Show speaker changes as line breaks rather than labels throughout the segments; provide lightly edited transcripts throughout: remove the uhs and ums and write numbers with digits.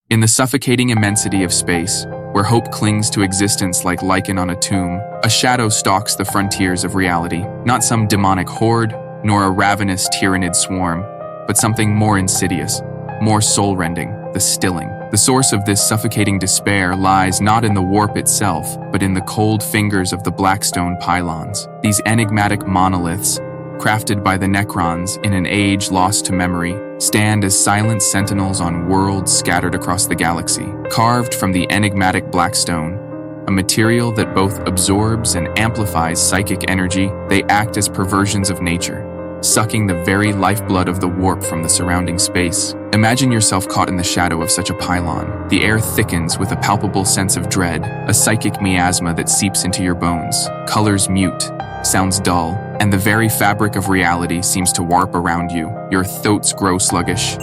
In the suffocating immensity of space, where hope clings to existence like lichen on a tomb, a shadow stalks the frontiers of reality. Not some demonic horde, nor a ravenous tyrannid swarm, but something more insidious, more soul-rending, the stilling. The source of this suffocating despair lies not in the warp itself, but in the cold fingers of the Blackstone pylons. These enigmatic monoliths, crafted by the Necrons in an age lost to memory, stand as silent sentinels on worlds scattered across the galaxy. Carved from the enigmatic Blackstone, a material that both absorbs and amplifies psychic energy, they act as perversions of nature, sucking the very lifeblood of the warp from the surrounding space. Imagine yourself caught in the shadow of such a pylon. The air thickens with a palpable sense of dread, a psychic miasma that seeps into your bones. Colors mute, sounds dull, and the very fabric of reality seems to warp around you. Your thoughts grow sluggish,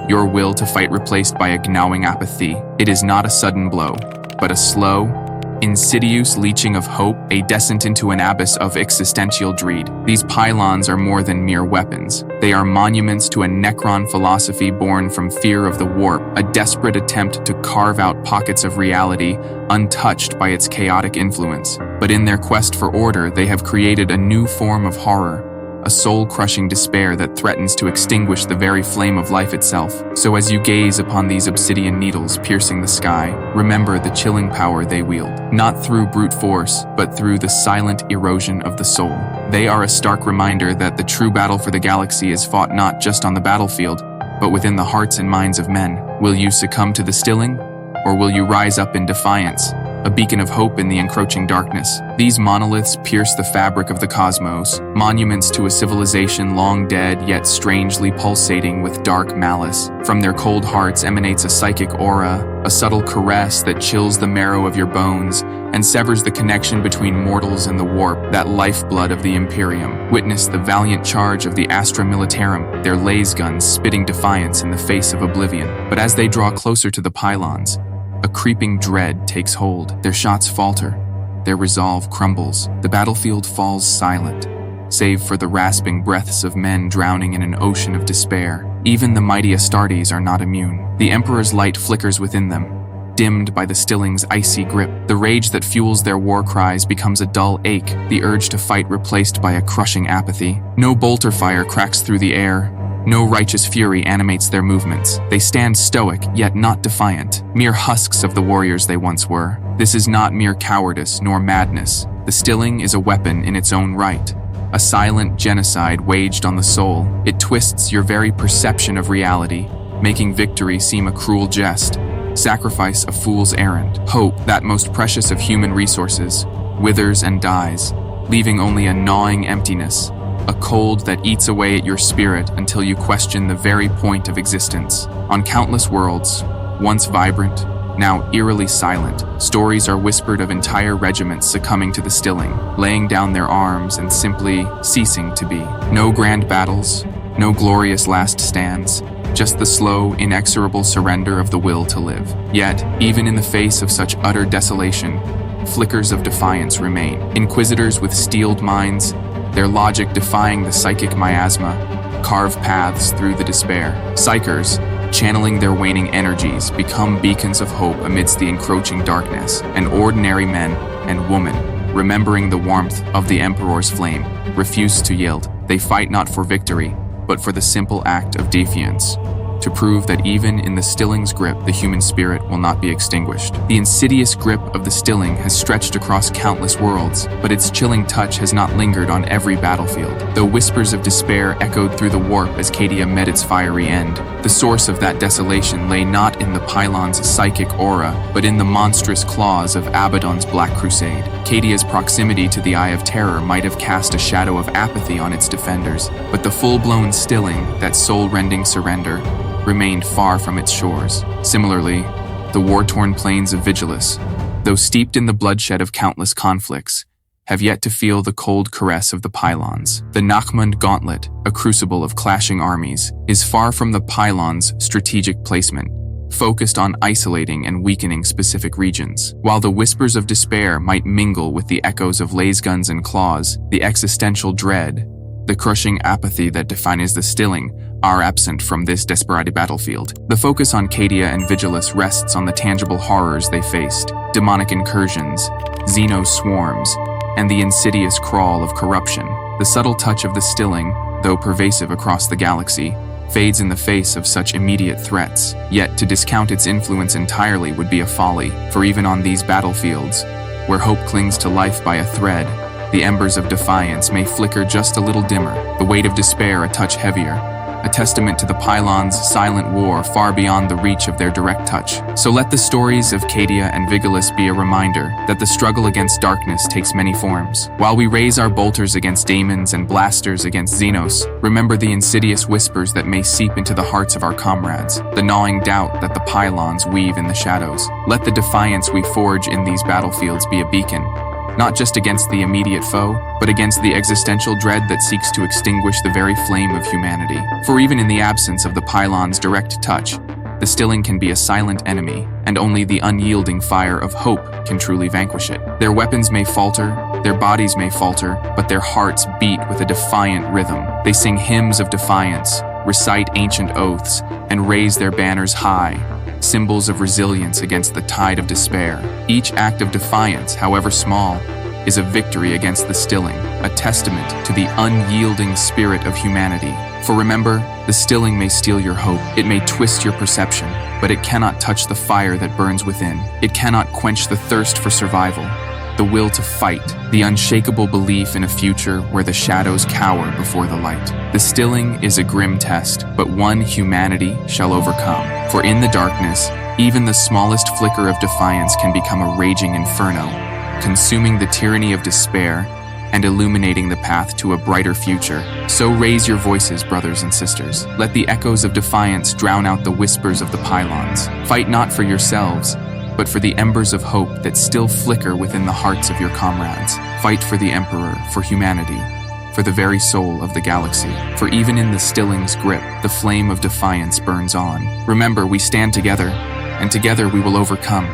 your will to fight replaced by a gnawing apathy. It is not a sudden blow, but a slow, insidious leaching of hope, a descent into an abyss of existential dread. These pylons are more than mere weapons. They are monuments to a Necron philosophy born from fear of the warp, a desperate attempt to carve out pockets of reality untouched by its chaotic influence. But in their quest for order, they have created a new form of horror, a soul-crushing despair that threatens to extinguish the very flame of life itself. So as you gaze upon these obsidian needles piercing the sky, remember the chilling power they wield. Not through brute force, but through the silent erosion of the soul. They are a stark reminder that the true battle for the galaxy is fought not just on the battlefield, but within the hearts and minds of men. Will you succumb to the stilling, or will you rise up in defiance, a beacon of hope in the encroaching darkness? These monoliths pierce the fabric of the cosmos, monuments to a civilization long dead yet strangely pulsating with dark malice. From their cold hearts emanates a psychic aura, a subtle caress that chills the marrow of your bones and severs the connection between mortals and the warp, that lifeblood of the Imperium. Witness the valiant charge of the Astra Militarum, their laser guns spitting defiance in the face of oblivion. But as they draw closer to the pylons, a creeping dread takes hold. Their shots falter, their resolve crumbles. The battlefield falls silent, save for the rasping breaths of men drowning in an ocean of despair. Even the mighty Astartes are not immune. The Emperor's light flickers within them, dimmed by the stilling's icy grip. The rage that fuels their war cries becomes a dull ache, the urge to fight replaced by a crushing apathy. No bolter fire cracks through the air, no righteous fury animates their movements. They stand stoic, yet not defiant, mere husks of the warriors they once were. This is not mere cowardice nor madness. The stilling is a weapon in its own right, a silent genocide waged on the soul. It twists your very perception of reality, making victory seem a cruel jest, sacrifice a fool's errand. Hope, that most precious of human resources, withers and dies, leaving only a gnawing emptiness, a cold that eats away at your spirit until you question the very point of existence. On countless worlds, once vibrant, now eerily silent, stories are whispered of entire regiments succumbing to the stilling, laying down their arms and simply ceasing to be. No grand battles, no glorious last stands, just the slow, inexorable surrender of the will to live. Yet, even in the face of such utter desolation, flickers of defiance remain. Inquisitors with steeled minds, their logic defying the psychic miasma, carve paths through the despair. Psychers, channeling their waning energies, become beacons of hope amidst the encroaching darkness. And ordinary men and women, remembering the warmth of the Emperor's flame, refuse to yield. They fight not for victory, but for the simple act of defiance, to prove that even in the stilling's grip, the human spirit will not be extinguished. The insidious grip of the stilling has stretched across countless worlds, but its chilling touch has not lingered on every battlefield. Though whispers of despair echoed through the warp as Cadia met its fiery end, the source of that desolation lay not in the pylon's psychic aura, but in the monstrous claws of Abaddon's Black Crusade. Cadia's proximity to the Eye of Terror might have cast a shadow of apathy on its defenders, but the full-blown stilling, that soul-rending surrender, remained far from its shores. Similarly, the war-torn plains of Vigilus, though steeped in the bloodshed of countless conflicts, have yet to feel the cold caress of the pylons. The Nachmund Gauntlet, a crucible of clashing armies, is far from the pylons' strategic placement, focused on isolating and weakening specific regions. While the whispers of despair might mingle with the echoes of laser guns and claws, the existential dread, the crushing apathy that defines the Stilling, are absent from this desperate battlefield. The focus on Cadia and Vigilus rests on the tangible horrors they faced: demonic incursions, Xeno swarms, and the insidious crawl of corruption. The subtle touch of the Stilling, though pervasive across the galaxy, fades in the face of such immediate threats. Yet to discount its influence entirely would be a folly, for even on these battlefields, where hope clings to life by a thread, the embers of defiance may flicker just a little dimmer, the weight of despair a touch heavier, a testament to the Pylons' silent war far beyond the reach of their direct touch. So let the stories of Cadia and Vigilus be a reminder that the struggle against darkness takes many forms. While we raise our bolters against daemons and blasters against Xenos, remember the insidious whispers that may seep into the hearts of our comrades, the gnawing doubt that the Pylons weave in the shadows. Let the defiance we forge in these battlefields be a beacon, not just against the immediate foe, but against the existential dread that seeks to extinguish the very flame of humanity. For even in the absence of the Pylon's direct touch, the Stilling can be a silent enemy, and only the unyielding fire of hope can truly vanquish it. Their weapons may falter, their bodies may falter, but their hearts beat with a defiant rhythm. They sing hymns of defiance, recite ancient oaths, and raise their banners high, symbols of resilience against the tide of despair. Each act of defiance, however small, is a victory against the Stilling, a testament to the unyielding spirit of humanity. For remember, the Stilling may steal your hope, it may twist your perception, but it cannot touch the fire that burns within. It cannot quench the thirst for survival, the will to fight, the unshakable belief in a future where the shadows cower before the light. The Stilling is a grim test, but one humanity shall overcome. For in the darkness, even the smallest flicker of defiance can become a raging inferno, consuming the tyranny of despair and illuminating the path to a brighter future. So raise your voices, brothers and sisters. Let the echoes of defiance drown out the whispers of the Pylons. Fight not for yourselves, but for the embers of hope that still flicker within the hearts of your comrades. Fight for the Emperor, for humanity, for the very soul of the galaxy. For even in the Stilling's grip, the flame of defiance burns on. Remember, we stand together, and together we will overcome.